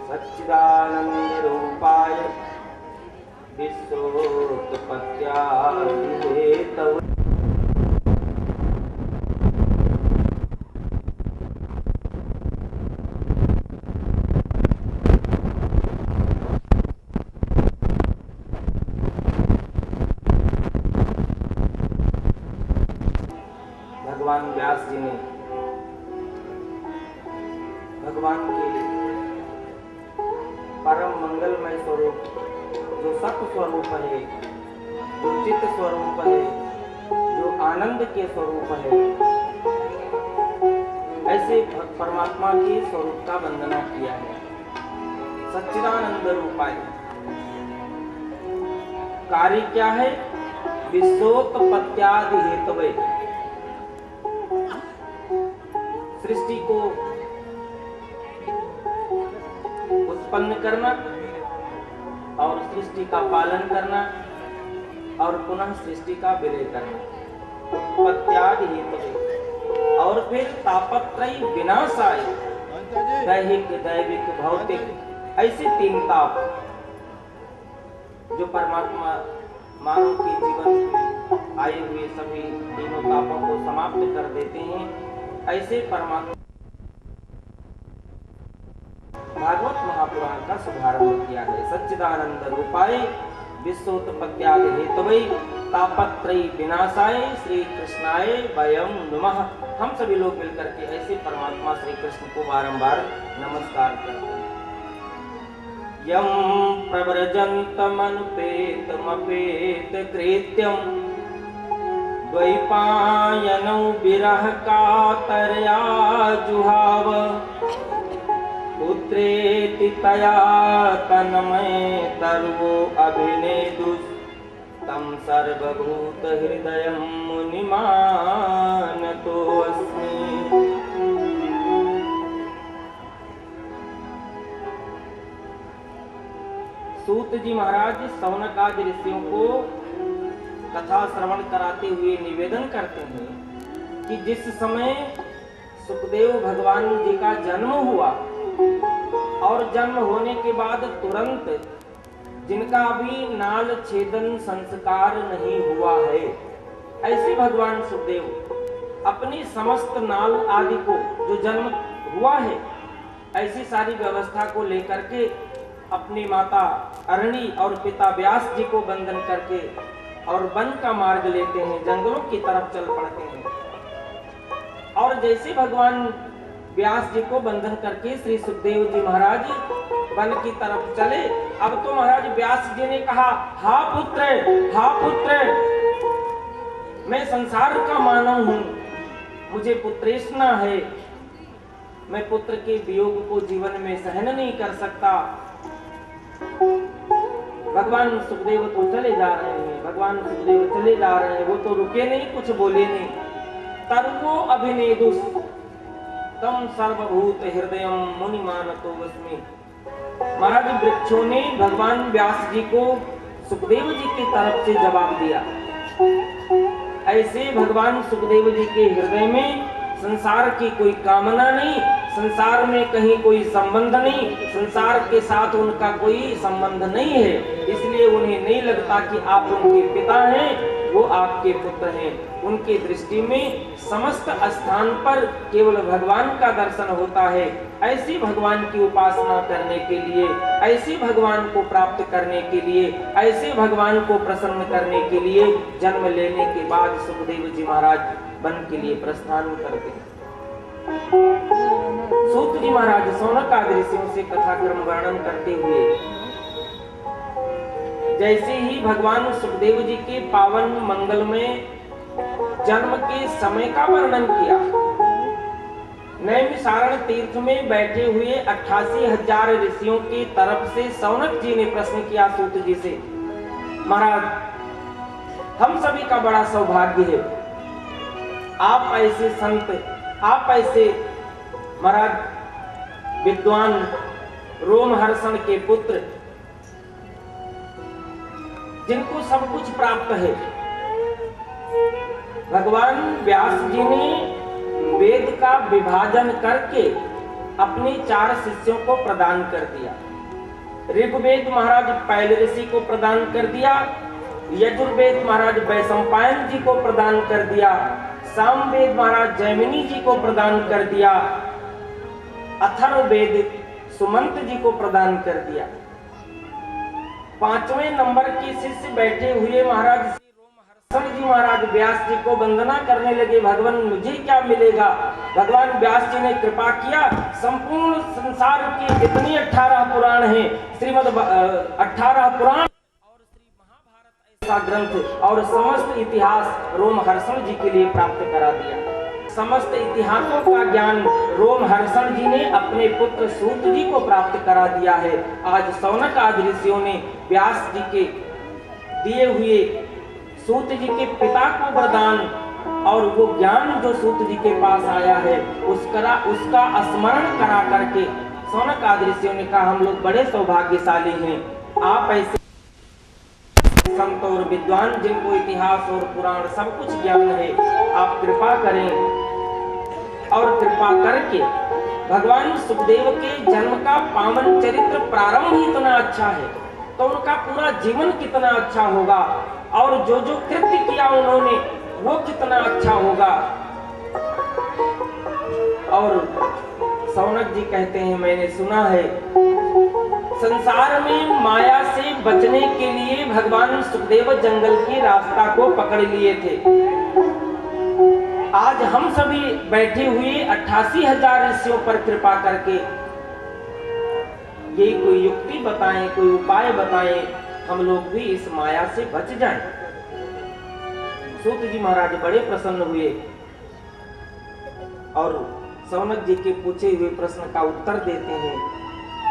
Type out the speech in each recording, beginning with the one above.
सच्चिदानंद रूपाय विश्वोत्पत्त्यादिहेतवे भगवान व्यास जी ने भगवान के परम मंगलमय स्वरूप जो सत्य स्वरूप है, जो चित्त स्वरूप है, जो आनंद के स्वरूप है, ऐसे परमात्मा के स्वरूप का वंदना किया है। सच्चिदानंद रूपाय कार्य क्या है? विश्वोत्पत्त्यादि हेतवे सृष्टि को उत्पन्न करना और सृष्टि का पालन करना और पुनः सृष्टि का विलय करना, उत्पत्त्यादि हेतवे, और फिर तापत्रय विनाशाय, दैहिक दैविक भौतिक, ऐसे तीन ताप जो परमात्मा मानव के जीवन में आए हुए सभी तीनों तापों को समाप्त कर देते हैं। ऐसे परमात्मा भागवत महापुराण का शुभारंभ किया है। सच्चिदानंद रूपाय विश्वोत्पत्त्यादि हेतवे तापत्रय विनाशाय श्री कृष्णाय वयं नमः। हम सभी लोग मिलकर के ऐसे परमात्मा श्री कृष्ण को बारंबार नमस्कार करते हैं। यं प्रव्रजन्तमनुपेतमपेत कृत्यं द्वैपायनौ विरह कातरया जुहाव पुत्रेति तया तन्मय तर्वो अभिनेदुस् तं सर्वभूत हृदयं मुनिमानतोऽस्मि। सूत जी महाराज शौनक आदि ऋषियों को कथा श्रवण कराते हुए निवेदन करते हैं कि जिस समय सुखदेव भगवान जी का जन्म हुआ और जन्म होने के बाद तुरंत जिनका अभी नाल छेदन संस्कार नहीं हुआ है, ऐसे भगवान सुखदेव अपनी समस्त नाल आदि को जो जन्म हुआ है, ऐसी सारी व्यवस्था को लेकर के अपनी माता अरणी और पिता व्यास जी को बंधन करके और वन का मार्ग लेते हैं, जंगलों की तरफ चल पड़ते हैं। और जैसे भगवान व्यास जी को बंधन करके श्री सुखदेव जी महाराज वन की तरफ चले, अब तो महाराज व्यास जी ने कहा, हा पुत्र, मैं संसार का मानव हूं, मुझे पुत्रेष्णा है, मैं पुत्र के वियोग को जीवन में सहन नहीं कर सकता। भगवान सुखदेव तो चले जा रहे हैं, वो तो रुके नहीं, कुछ बोले नहीं। तर्वो अभिनेदुस् तम सर्वभूत हृदयं मुनिमानतोऽस्मि। महाराज वृक्षों ने भगवान व्यास जी को सुखदेव जी की तरफ से जवाब दिया। ऐसे भगवान सुखदेव जी के हृदय में संसार की कोई कामना नहीं, संसार में कहीं कोई संबंध नहीं, संसार के साथ उनका कोई संबंध नहीं है, इसलिए उन्हें नहीं लगता कि आप उनके पिता हैं, वो आपके पुत्र हैं। उनकी दृष्टि में समस्त स्थान पर केवल भगवान का दर्शन होता है। ऐसी भगवान की उपासना करने के लिए, ऐसे भगवान को प्राप्त करने के लिए, ऐसे भगवान को प्रसन्न करने के लिए जन्म लेने के बाद सुखदेव जी महाराज वन के लिए प्रस्थान करते हैं। सूत जी महाराज शौनक आदि ऋषियों से कथाक्रम वर्णन करते हुए जैसे ही भगवान सुखदेव जी के पावन मंगलमय जन्म के समय का वर्णन किया, नैमिषारण्य तीर्थ में बैठे हुए 88,000 ऋषियों की तरफ से शौनक जी ने प्रश्न किया सूत जी से, महाराज हम सभी का बड़ा सौभाग्य है, आप ऐसे संत, आप ऐसे महाराज विद्वान रोमहर्षण के पुत्र, जिनको सब कुछ प्राप्त है। भगवान व्यास जी ने वेद का विभाजन करके अपने 4 शिष्यों को प्रदान कर दिया। ऋग्वेद महाराज पैल ऋषि को प्रदान कर दिया, यजुर्वेद महाराज वैशंपायन जी को प्रदान कर दिया, सामवेद महाराज जैमिनी जी को प्रदान कर दिया, अथर्ववेद सुमंत जी को प्रदान कर दिया। 5वें नंबर के शिष्य बैठे हुए महाराज श्री रोमहर्षण जी महाराज व्यास जी को वंदना करने लगे। भगवान मुझे क्या मिलेगा? भगवान व्यास जी ने कृपा किया, संपूर्ण संसार के जितनी 18 पुराण हैं, श्रीमद् 18 पुराण और श्री महाभारत ऐसा ग्रंथ और समस्त इतिहास रोमहर्षण जी के लिए प्राप्त करा दिया। समस्त इतिहासों का ज्ञान रोमहर्षण जी ने अपने पुत्र सूत जी को प्राप्त करा दिया है। आज शौनक आदि ऋषियों ने व्यास जी के दिए हुए सूत जी के पिता को वरदान और वो ज्ञान जो सूत जी के पास आया है उसका स्मरण करा करके शौनक आदि ऋषियों ने कहा, हम लोग बड़े सौभाग्यशाली हैं। आप ऐसे संत और विद्वान जिनको इतिहास और पुराण सब कुछ ज्ञान है, आप कृपा करें। और कृपा करके भगवान सुखदेव के जन्म का पावन चरित्र प्रारंभ ही इतना अच्छा है, तो उनका पूरा जीवन कितना अच्छा होगा और जो जो कृत्य किया उन्होंने वो कितना अच्छा होगा। और शौनक जी कहते हैं, मैंने सुना है संसार में माया से बचने के लिए भगवान सुखदेव जंगल के रास्ता को पकड़ लिए थे। आज हम सभी बैठे हुए 88,000 ऋषियों पर कृपा करके ये कोई युक्ति बताएं, कोई उपाय बताएं, हम लोग भी इस माया से बच जाएं। सूत जी महाराज बड़े प्रसन्न हुए और शौनक जी के पूछे हुए प्रश्न का उत्तर देते हैं।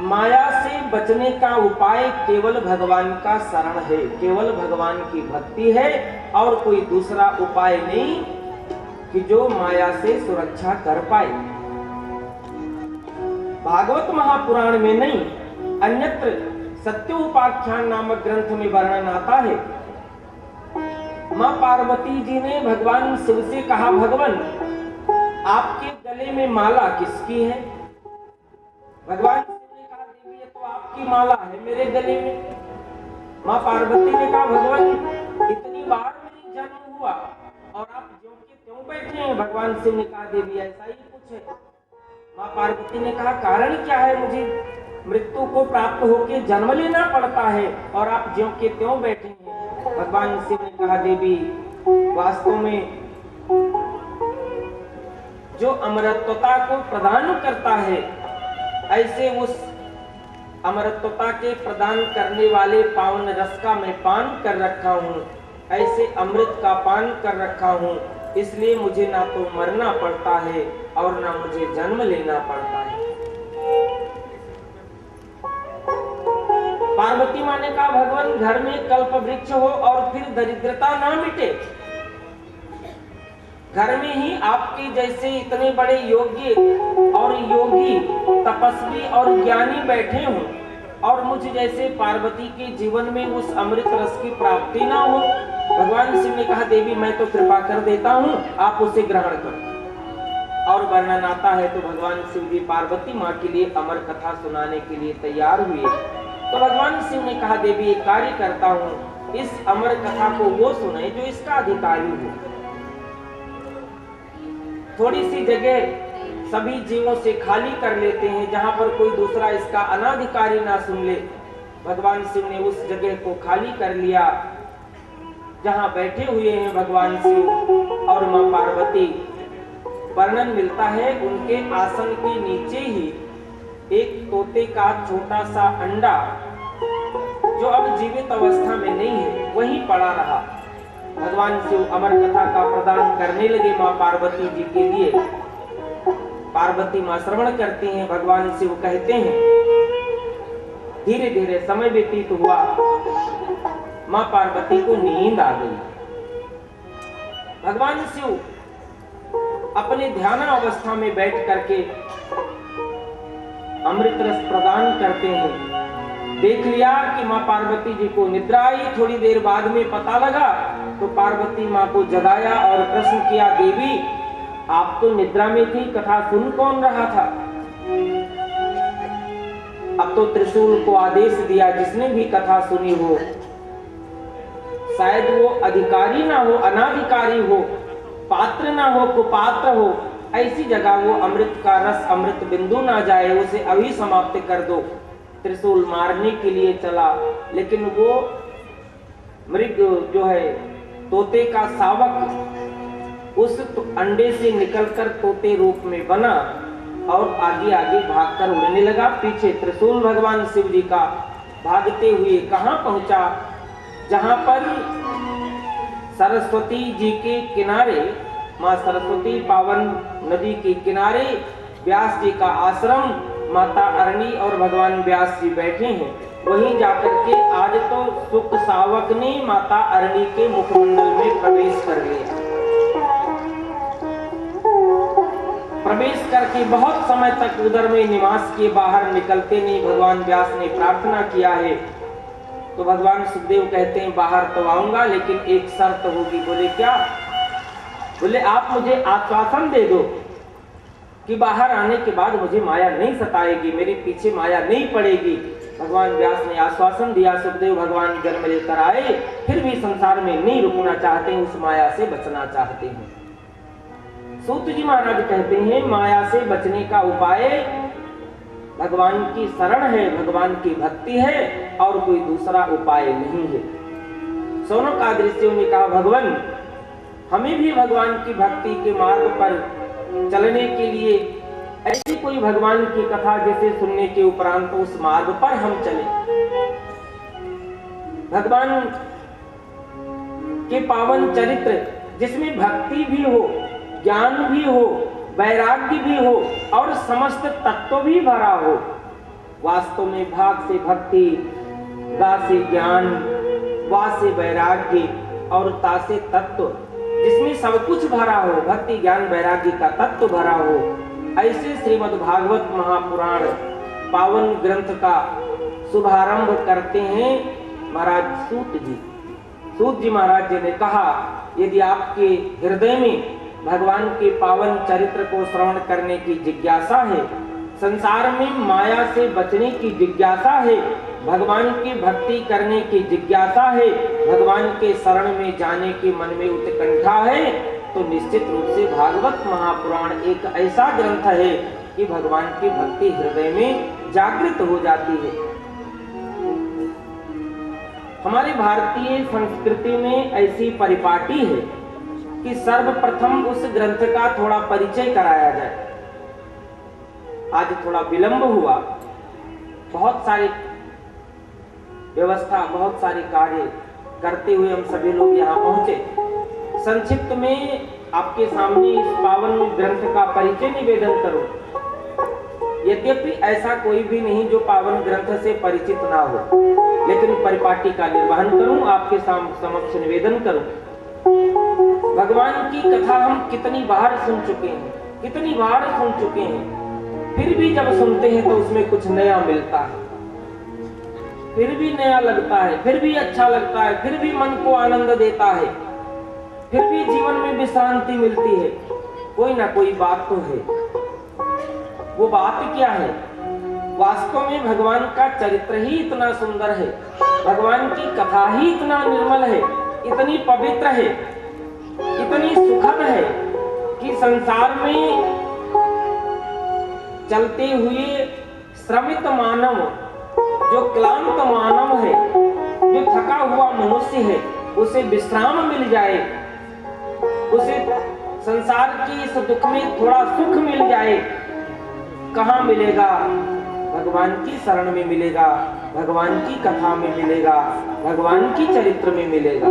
माया से बचने का उपाय केवल भगवान का शरण है, केवल भगवान की भक्ति है और कोई दूसरा उपाय नहीं कि जो माया से सुरक्षा कर पाए। भागवत महापुराण में नहीं, अन्यत्र सत्योपाख्यान नामक ग्रंथ में वर्णन आता है। मां पार्वती जी ने भगवान शिव से कहा, भगवान आपके गले में माला किसकी है? भगवान शिव ने कहा, देवी ये तो आपकी माला है मेरे गले में। मां पार्वती ने कहा, भगवान इतनी बार मेरी जन्म हुआ और आप ज्यों के त्यों बैठे हैं? भगवान शिव ने कहा, देवी ऐसा ही कुछ है। मां पार्वती ने कहा, कारण क्या है? मुझे मृत्यु को प्राप्त होकर जन्म लेना पड़ता है और आप ज्यों के त्यों बैठे हैं? भगवान शिव ने कहा, देवी वास्तव में जो अमरत्वता को प्रदान करता है, ऐसे उस अमरत्वता के प्रदान करने वाले पावन रस का मैं पान कर रखा हूँ, ऐसे अमृत का पान कर रखा हूँ, इसलिए मुझे ना तो मरना पड़ता है और ना मुझे जन्म लेना पड़ता है। पार्वती माँ ने कहा, भगवान घर में कल्प वृक्ष हो और फिर दरिद्रता ना मिटे, घर में ही आपके जैसे इतने बड़े योग्य और योगी तपस्वी और ज्ञानी बैठे हों और मुझ जैसे पार्वती के जीवन में उस अमृत रस की प्राप्ति ना हो। भगवान शिव ने कहा, देवी मैं तो कृपा कर देता हूँ, आप उसे ग्रहण करो। और वर्णन आता है तो भगवान शिव जी पार्वती माँ के लिए अमर कथा सुनाने के लिए तैयार हुए। तो भगवान शिव ने कहा, देवी एक कार्य करता हूँ, इस अमर कथा को वो सुने जो इसका अधिकारी हो। थोड़ी सी जगह सभी जीवों से खाली कर लेते हैं जहां पर कोई दूसरा इसका अनाधिकारी ना सुन ले। भगवान शिव ने उस जगह को खाली कर लिया जहां बैठे हुए हैं भगवान शिव और मां पार्वती। वर्णन मिलता है उनके आसन के नीचे ही एक तोते का छोटा सा अंडा जो अब जीवित अवस्था में नहीं है वहीं पड़ा रहा। भगवान शिव अमर कथा का प्रदान करने लगे मां पार्वती जी के लिए। पार्वती मां श्रवण करती हैं, भगवान शिव कहते हैं। धीरे धीरे समय व्यतीत हुआ, मां पार्वती को नींद आ गई। भगवान शिव अपने ध्यान अवस्था में बैठ करके अमृत रस प्रदान करते हैं। देख लिया कि मां पार्वती जी को निद्रा आई। थोड़ी देर बाद में पता लगा तो पार्वती मां को जगाया और प्रश्न किया, देवी आप तो निद्रा में थी, कथा सुन कौन रहा था? तो त्रिशूल को आदेश दिया, जिसने भी कथा सुनी हो, शायद वो अधिकारी ना हो, अनाधिकारी हो, पात्र ना हो, कुपात्र हो, ऐसी जगह वो अमृत का रस, अमृत बिंदु ना जाए, उसे अभी समाप्त कर दो। त्रिशूल मारने के लिए चला, लेकिन वो मृग जो है तोते का शावक उस अंडे से निकलकर तोते रूप में बना और आगे आगे भागकर उड़ने लगा। पीछे त्रिशूल भगवान शिव जी का भागते हुए कहां पहुंचा, जहां पर सरस्वती जी के किनारे, मां सरस्वती पावन नदी के किनारे व्यास जी का आश्रम, माता अरणी और भगवान व्यास जी बैठे हैं। वहीं जाकर के आज तो सुख शावक ने माता अरणी के मुखमंडल में प्रवेश कर लिया। प्रवेश करके बहुत समय तक उधर में निवास के बाहर निकलते नहीं। भगवान व्यास ने प्रार्थना किया है तो भगवान सुखदेव कहते हैं बाहर तो आऊंगा, लेकिन एक शर्त होगी। बोले क्या? बोले आप मुझे आश्वासन दे दो कि बाहर आने के बाद मुझे माया नहीं सताएगी, मेरे पीछे माया नहीं पड़ेगी। भगवान व्यास ने आश्वासन दिया। सुखदेव भगवान जन्म लेकर आए, फिर भी संसार में नहीं रुकना चाहते, उस माया से बचना चाहते हैं। सूत जी महाराज कहते हैं माया से बचने का उपाय भगवान की शरण है, भगवान की भक्ति है, और कोई दूसरा उपाय नहीं है। सोनक आदृश्यों ने कहा भगवान हमें भी भगवान की भक्ति के मार्ग पर चलने के लिए ऐसी कोई भगवान की कथा जैसे सुनने के उपरांत तो उस मार्ग पर हम चले। भगवान के पावन चरित्र जिसमें भक्ति भी हो, ज्ञान भी हो, वैराग्य भी हो और समस्त तत्व भी भरा हो। वास्तव में भाग से भक्ति, गा से ज्ञान, वा से वैराग्य और ता से तत्व, जिसमें सब कुछ भरा हो, भक्ति ज्ञान वैराग्य का तत्व भरा हो, ऐसे श्रीमद् भागवत महापुराण पावन ग्रंथ का शुभारंभ करते हैं महाराज सूत जी। सूत जी महाराज जी ने कहा यदि आपके हृदय में भगवान के पावन चरित्र को श्रवण करने की जिज्ञासा है, संसार में माया से बचने की जिज्ञासा है, भगवान की भक्ति करने की जिज्ञासा है, भगवान के शरण में जाने की मन में उत्कंठा है, तो निश्चित रूप से भागवत महापुराण एक ऐसा ग्रंथ है कि भगवान की भक्ति हृदय में जागृत हो जाती है। हमारे भारतीय संस्कृति में ऐसी परिपाटी है कि सर्वप्रथम उस ग्रंथ का थोड़ा परिचय कराया जाए। आज थोड़ा विलंब हुआ, बहुत सारे व्यवस्था, बहुत सारे कार्य करते हुए हम सभी लोग यहाँ पहुंचे। संक्षिप्त में आपके सामने इस पावन ग्रंथ का परिचय निवेदन करूं। यद्यपि ऐसा कोई भी नहीं जो पावन ग्रंथ से परिचित ना हो, लेकिन परिपाटी का निर्वहन करूं, आपके समक्ष निवेदन करूं। भगवान की कथा हम कितनी बार सुन चुके हैं, कितनी बार सुन चुके हैं, फिर भी जब सुनते हैं तो उसमें कुछ नया मिलता है, फिर भी नया लगता है, फिर भी अच्छा लगता है, फिर भी मन को आनंद देता है, फिर भी जीवन में विश्रांति मिलती है। कोई ना कोई बात तो है। वो बात क्या है? वास्तव में भगवान का चरित्र ही इतना सुंदर है, भगवान की कथा ही इतना निर्मल है, इतनी पवित्र है, इतनी सुखद है कि संसार में चलते हुए श्रमित मानव, जो क्लांत मानव है, जो थका हुआ मनुष्य है, उसे विश्राम मिल जाए, उसे संसार की इस दुख में थोड़ा सुख मिल जाए, कहाँ मिलेगा? भगवान की शरण में मिलेगा, भगवान की कथा में मिलेगा, भगवान की चरित्र में मिलेगा।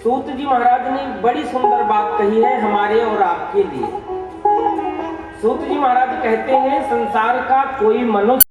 सूत जी महाराज ने बड़ी सुंदर बात कही है हमारे और आपके लिए। सूत जी महाराज कहते हैं संसार का कोई मनुष्य